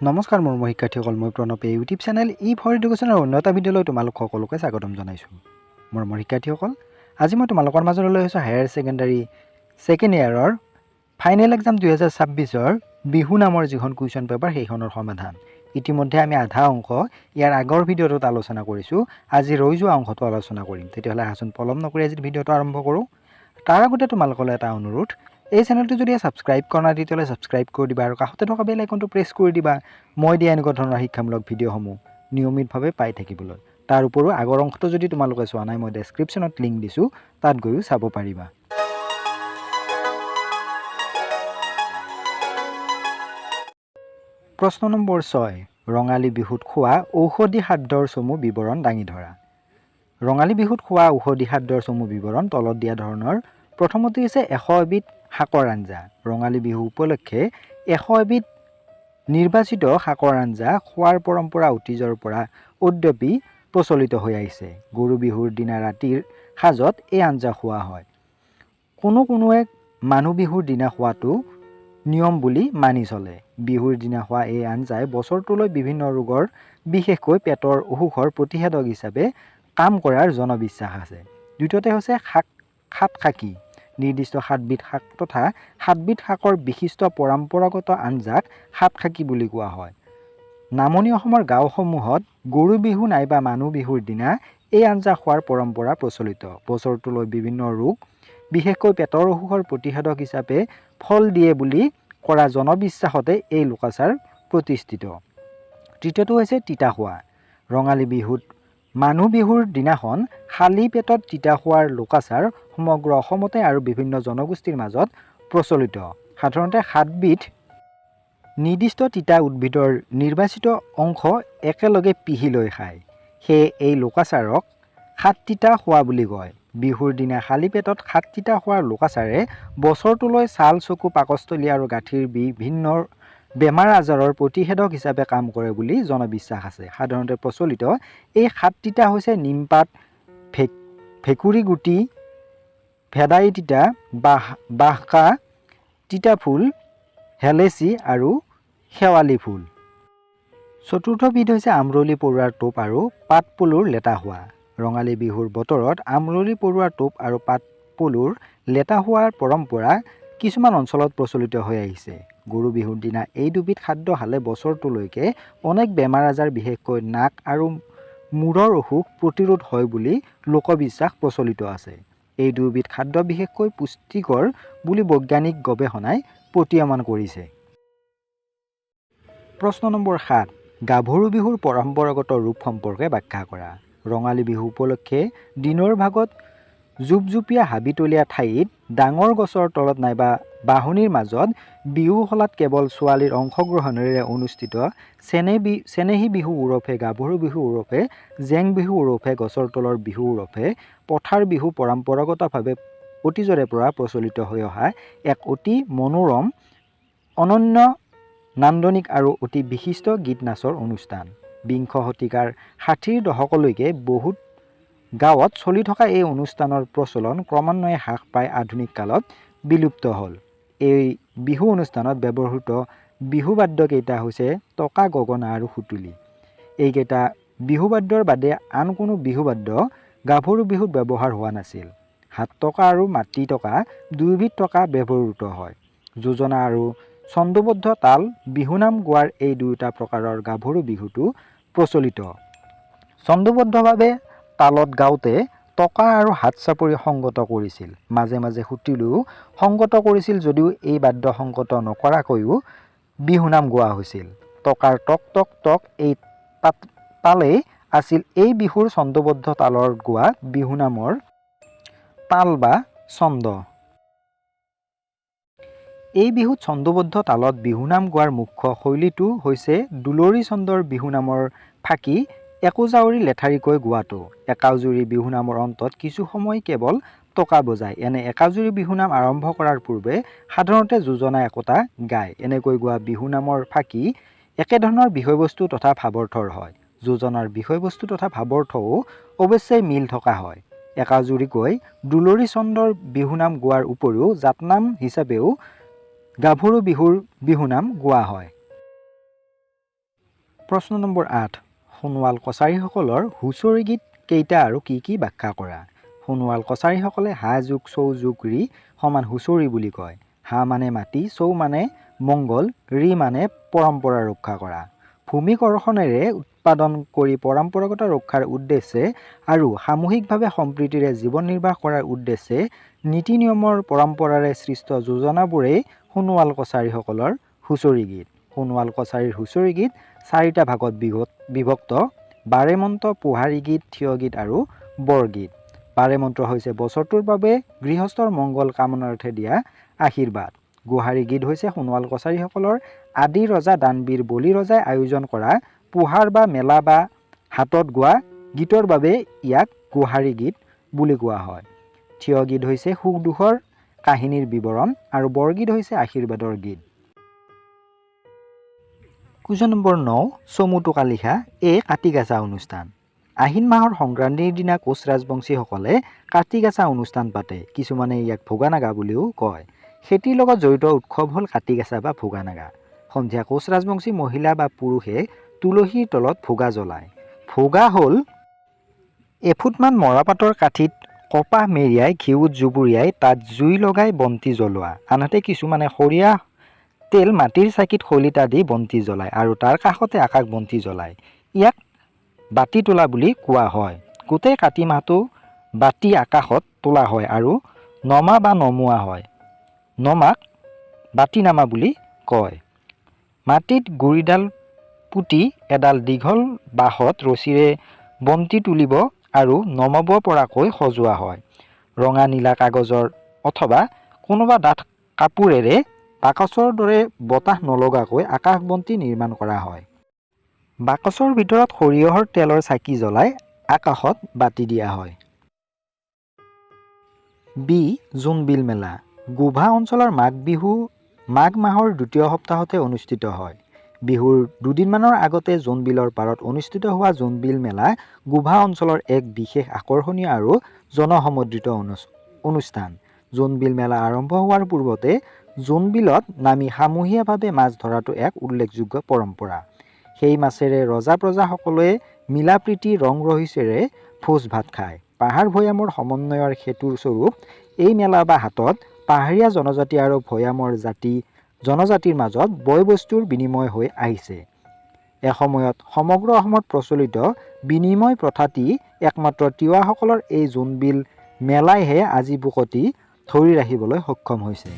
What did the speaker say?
নমস্কাৰ মোৰ শিক্ষাৰ্থীসকল, মই প্ৰণৱ ইউটিউব চেনেল ফৰ এডুকেশ্যনৰ অন্য এটা ভিডিঅ'লৈ তোমালোক সকলোকে স্বাগতম জনাইছোঁ। মোৰ শিক্ষাৰ্থীসকল, আজি মই তোমালোকৰ মাজলৈ লৈ আহিছোঁ হায়াৰ ছেকেণ্ডাৰী ছেকেণ্ড ইয়াৰৰ ফাইনেল এক্সাম 2026ৰ বিহু নামৰ যিখন কুৱেশ্যন পেপাৰ সেইখনৰ সমাধান। ইতিমধ্যে আমি আধা অংশ ইয়াৰ আগৰ ভিডিঅ'টোত আলোচনা কৰিছোঁ। আজি ৰৈ যোৱা অংশটো আলোচনা কৰিম। তেতিয়াহ'লে আহাচোন পলম নকৰি আজি ভিডিঅ'টো আৰম্ভ কৰোঁ। তাৰ আগতে তোমালোকলৈ এটা অনুৰোধ, এই চেনেলটো যদি ছাবস্ক্ৰাইব কৰা নাই তেতিয়াহ'লে ছাবস্ক্ৰাইব কৰি দিবা আৰু কাষতে থকা বেল আইকনটো প্ৰেছ কৰি দিবা মই দিয়া এনেকুৱা ধৰণৰ শিক্ষামূলক ভিডিঅ'সমূহ নিয়মিতভাৱে পাই থাকিবলৈ। তাৰ উপৰিও আগৰ অংশটো যদি তোমালোকে চোৱা নাই মই ডেছক্ৰিপশ্যনত লিংক দিছোঁ, তাত গৈও চাব পাৰিবা। প্ৰশ্ন নম্বৰ 6, ৰঙালী বিহুত খোৱা ঔষধি খাদ্যৰ চমু বিৱৰণ দাঙি ধৰা। ৰঙালী বিহুত খোৱা ঔষধি খাদ্যৰ চমু বিৱৰণ তলত দিয়া ধৰণৰ। প্ৰথমতে হৈছে 100 এবিধ শাকৰ আঞ্জা। ৰঙালী বিহু উপলক্ষে 100 এবিধ নিৰ্বাচিত শাকৰ আঞ্জা খোৱাৰ পৰম্পৰা অতীজৰ পৰা অদ্যাপি প্ৰচলিত হৈ আহিছে। গৰু বিহুৰ দিনা ৰাতিৰ সাজত এই আঞ্জা খোৱা হয়। কোনোৱে মানুহ বিহুৰ দিনা খোৱাটো নিয়ম বুলি মানি চলে। বিহুৰ দিনা খোৱা এই আঞ্জাই বছৰটোলৈ বিভিন্ন ৰোগৰ, বিশেষকৈ পেটৰ অসুখৰ প্ৰতিষেধক হিচাপে কাম কৰাৰ জনবিশ্বাস আছে। দ্বিতীয়তে হৈছে সাতশাকি। নিৰ্দিষ্ট 7বিধ শাক তথা 7বিধ শাকৰ বিশিষ্ট পৰম্পৰাগত আঞ্জাক সাতশাকি বুলি কোৱা হয়। নামনি অসমৰ গাঁওসমূহত গৰু বিহু নাইবা মানুহ বিহুৰ দিনা এই আঞ্জা খোৱাৰ পৰম্পৰা প্ৰচলিত। বছৰটোলৈ বিভিন্ন ৰোগ, বিশেষকৈ পেটৰ অসুখৰ প্ৰতিষেধক হিচাপে ফল দিয়ে বুলি কৰা জনবিশ্বাসতে এই লোকাচাৰ প্ৰতিষ্ঠিত। তৃতীয়টো হৈছে তিতা খোৱা। ৰঙালী বিহুত মানুহ বিহুৰ দিনাখন খালী পেটত তিতা খোৱাৰ লোকাচাৰ সমগ্ৰ অসমতে আৰু বিভিন্ন জনগোষ্ঠীৰ মাজত প্ৰচলিত। সাধাৰণতে 7বিধ নিৰ্দিষ্ট তিতা উদ্ভিদৰ নিৰ্বাচিত অংশ একেলগে পিহি লৈ খায়। সেয়ে এই লোকাচাৰক সাত তিতা খোৱা বুলি কয়। বিহুৰ দিনা খালী পেটত সাত তিতা খোৱাৰ লোকাচাৰে বছৰটোলৈ ছাল, চকু, পাকস্থলী আৰু গাঁঠিৰ বিভিন্ন বেমাৰ আজাৰৰ প্ৰতিষেধক হিচাপে কাম কৰে বুলি জনবিশ্বাস আছে। সাধাৰণতে প্ৰচলিত এই 7 তিতা হৈছে নিমপাত, ভেকুৰী গুটি, ভেদাই তিতা, বাঁহকা, তিতা ফুল, হেলেচি আৰু শেৱালি ফুল। চতুৰ্থবিধ হৈছে আমৰলি পৰুৱাৰ টোপ আৰু পাতপলুৰ লেটা খোৱা। ৰঙালী বিহুৰ বতৰত আমৰলি পৰুৱাৰ টোপ আৰু পাতপলুৰ লেটা খোৱাৰ পৰম্পৰা কিছুমান অঞ্চলত প্ৰচলিত হৈ আহিছে। গৰু বিহুৰ দিনা এই দুবিধ খাদ্য খালে বছৰটোলৈকে অনেক বেমাৰ আজাৰ, বিশেষকৈ নাক আৰু মূৰৰ অসুখ প্ৰতিৰোধ হয় বুলি লোকবিশ্বাস প্ৰচলিত আছে। এই দুবিধ খাদ্য বিশেষকৈ পুষ্টিকৰ বুলি বৈজ্ঞানিক গৱেষণাই প্ৰতীয়মান কৰিছে। প্ৰশ্ন নম্বৰ 7, গাভৰু বিহুৰ পৰম্পৰাগত ৰূপ সম্পৰ্কে ব্যাখ্যা কৰা। ৰঙালী বিহু উপলক্ষে দিনৰ ভাগত জুপজুপীয়া হাবিতলীয়া ঠাইত ডাঙৰ গছৰ তলত নাইবা বাহনিৰ মাজত বিহু খলাত কেৱল ছোৱালীৰ অংশগ্ৰহণেৰে অনুষ্ঠিত চেনেহী বিহু ওৰফে গাভৰু বিহু ওৰফে জেং বিহু ওৰফে গছৰ তলৰ বিহু ওৰফে পথাৰ বিহু পৰম্পৰাগতভাৱে অতীজৰে পৰা প্ৰচলিত হৈ অহা এক অতি মনোৰম, অনন্য, নান্দনিক আৰু অতি বিশিষ্ট গীত নাচৰ অনুষ্ঠান। বিংশ শতিকাৰ 60ৰ দশকলৈকে বহুত গাঁৱত চলি থকা এই অনুষ্ঠানৰ প্ৰচলন ক্ৰমান্বয়ে হ্ৰাস পাই আধুনিক কালত বিলুপ্ত হ'ল। এই বিহু অনুষ্ঠানত ব্যৱহৃত বিহু বাদ্যকেইটা হৈছে টকা, গগনা আৰু সুতুলি। এইকেইটা বিহু বাদ্যৰ বাদে আন কোনো বিহু বাদ্য গাভৰু বিহুত ব্যৱহাৰ হোৱা নাছিল। হাত টকা আৰু মাটি টকা দুয়োবিধ টকা ব্যৱহৃত হয়। যোজনা আৰু ছন্দবদ্ধ তাল বিহুনাম গোৱাৰ এই দুয়োটা প্ৰকাৰৰ গাভৰু বিহুটো প্ৰচলিত। ছন্দবদ্ধভাৱে তালত গাওঁতে টকা আৰু হাত চাপৰি সংগত কৰিছিল। মাজে মাজে সুতুলিও সংগত কৰিছিল, যদিও এই বাদ্য সংগত নকৰাকৈও বিহুনাম গোৱা হৈছিল। টকাৰ টক টক টক এই তালেই আছিল এই বিহুৰ ছন্দবদ্ধ তালৰ গোৱা বিহুনামৰ তাল বা ছন্দ। এই বিহুত ছন্দবদ্ধ তালত বিহুনাম গোৱাৰ মুখ্য শৈলীটো হৈছে দুলৰি ছন্দৰ বিহুনামৰ ফাঁকি একোজাউৰি লেঠাৰিকৈ গোৱাটো। একাউজুৰি বিহুনামৰ অন্তত কিছু সময় কেৱল টকা বজায়। এনে একাউজুৰি বিহুনাম আৰম্ভ কৰাৰ পূৰ্বে সাধাৰণতে যোজনা একোটা গায়। এনেকৈ গোৱা বিহুনামৰ ফাঁকি একেধৰণৰ বিষয়বস্তু তথা ভাৱৰ্থৰ হয়। যোজনাৰ বিষয়বস্তু তথা ভাৱৰ্থও অৱশ্যে মিল থকা হয়। একাউজুৰিকৈ দুলৰি ছন্দৰ বিহুনাম গোৱাৰ উপৰিও জাতনাম হিচাপেও গাভৰু বিহুৰ বিহুনাম গোৱা হয়। প্ৰশ্ন নম্বৰ 8 সোণোৱাল কছাৰীসকলৰ হুঁচৰি গীত কেইটা আৰু কি কি ব্যাখ্যা কৰা। সোণোৱাল কছাৰীসকলে হা যোগ চৌ যোগ ৰি সমান হুঁচৰি বুলি কয়। হা মানে মাটি, চৌ মানে মংগল, ৰি মানে পৰম্পৰা ৰক্ষা কৰা। ভূমি কৰ্ষণেৰে উৎপাদন কৰি পৰম্পৰাগত ৰক্ষাৰ উদ্দেশ্যে আৰু সামূহিকভাৱে সম্প্ৰীতিৰে জীৱন নিৰ্বাহ কৰাৰ উদ্দেশ্যে নীতি নিয়মৰ পৰম্পৰাৰে সৃষ্ট যোজনাবোৰেই সোণোৱাল কছাৰীসকলৰ হুঁচৰি গীত। সোণোৱাল কছাৰীৰ হুঁচৰি গীত 4টা ভাগত বিভক্ত: বাৰেমন্ত্ৰ, পোহাৰী গীত, থিয় গীত আৰু বৰগীত। বাৰেমন্ত্ৰ হৈছে বছৰটোৰ বাবে গৃহস্থৰ মংগল কামনাৰ্থে দিয়া আশীৰ্বাদ। গোহাৰী গীত হৈছে সোণোৱাল কছাৰীসকলৰ আদি ৰজা দানবীৰ বলি ৰজাই আয়োজন কৰা পোহাৰ বা মেলা বা হাতত গোৱা গীতৰ বাবে ইয়াক গোহাৰী গীত বুলি কোৱা হয়। থিয় গীত হৈছে সুখ দুখৰ কাহিনীৰ বিৱৰণ আৰু বৰগীত হৈছে আশীৰ্বাদৰ গীত। কুৱেশ্যন নম্বৰ 9 চমু টোকা লিখা। কাতি গাছা অনুষ্ঠান। আহিন মাহৰ সংক্ৰান্তিৰ দিনা কোচ ৰাজবংশীসকলে কাতি গাছা অনুষ্ঠান পাতে। কিছুমানে ইয়াক ভোগা নাগা বুলিও কয়। খেতিৰ লগত জড়িত উৎসৱ হ'ল কাতি গাছা বা ভোগা নাগা। সন্ধিয়া কোচ ৰাজবংশী মহিলা বা পুৰুষে তুলসীৰ তলত ভোগা জ্বলায়। ভোগা হ'ল এফুটমান মৰাপাতৰ কাঠিত কপাহ মেৰিয়াই ঘিউত জুবুৰিয়াই তাত জুই লগাই বন্তি জ্বলোৱা। আনহাতে কিছুমানে সৰিয়হ তেল মাটিৰ চাকিত শলিতা দি বন্তি জ্বলায় আৰু তাৰ কাষতে আকাশ বন্তি জ্বলায়। ইয়াক বাতি তোলা বুলি কোৱা হয়। গোটেই কাতি মাহটো বাতি আকাশত তোলা হয় আৰু নমা বা নমোৱা হয়। নমাক বাতি নামা বুলি কয়। মাটিত গুৰিডাল পুতি এডাল দীঘল বাঁহত ৰছীৰে বন্তি তুলিব আৰু নমাব পৰাকৈ সজোৱা হয়। ৰঙা নীলা কাগজৰ অথবা কোনোবা ডাঠ কাপোৰেৰে বাকচৰ দৰে বতাহ নলগাকৈ আকাশ বন্তি নিৰ্মাণ কৰা হয়। বাকচৰ ভিতৰত সৰিয়হৰ তেলৰ চাকি জ্বলাই আকাশত বাতি দিয়া হয়। জোনবিল মেলা। গোভা অঞ্চলৰ মাঘ বিহু মাঘ মাহৰ দ্বিতীয় সপ্তাহতে অনুষ্ঠিত হয়। বিহুৰ দুদিনমানৰ আগতে জোনবিলৰ পাৰত অনুষ্ঠিত হোৱা জোনবিল মেলা গোভা অঞ্চলৰ এক বিশেষ আকৰ্ষণীয় আৰু জনসমদ্ৰিত অনুষ্ঠান। জোনবিল মেলা আৰম্ভ হোৱাৰ পূৰ্বতে জোনবিলত নামি সমূহীয়াভাৱে মাছ ধৰাটো এক উল্লেখযোগ্য পৰম্পৰা। সেই মাছেৰে ৰজা প্ৰজাসকলে মিলা প্ৰীতি ৰং ৰহইচেৰে ভোজ ভাত খায়। পাহাৰ ভৈয়ামৰ সমন্বয়ৰ সেতুৰ স্বৰূপ এই মেলা বা হাটত পাহাৰীয়া জনজাতি আৰু ভৈয়ামৰ জনজাতিৰ মাজত বয় বস্তুৰ বিনিময় হৈ আহিছে। এসময়ত সমগ্ৰ অসমত প্ৰচলিত বিনিময় প্ৰথাটি একমাত্ৰ তিৱাসকলৰ এই জোনবিল মেলাইহে আজি বুকতি ধৰি ৰাখিবলৈ সক্ষম হৈছে।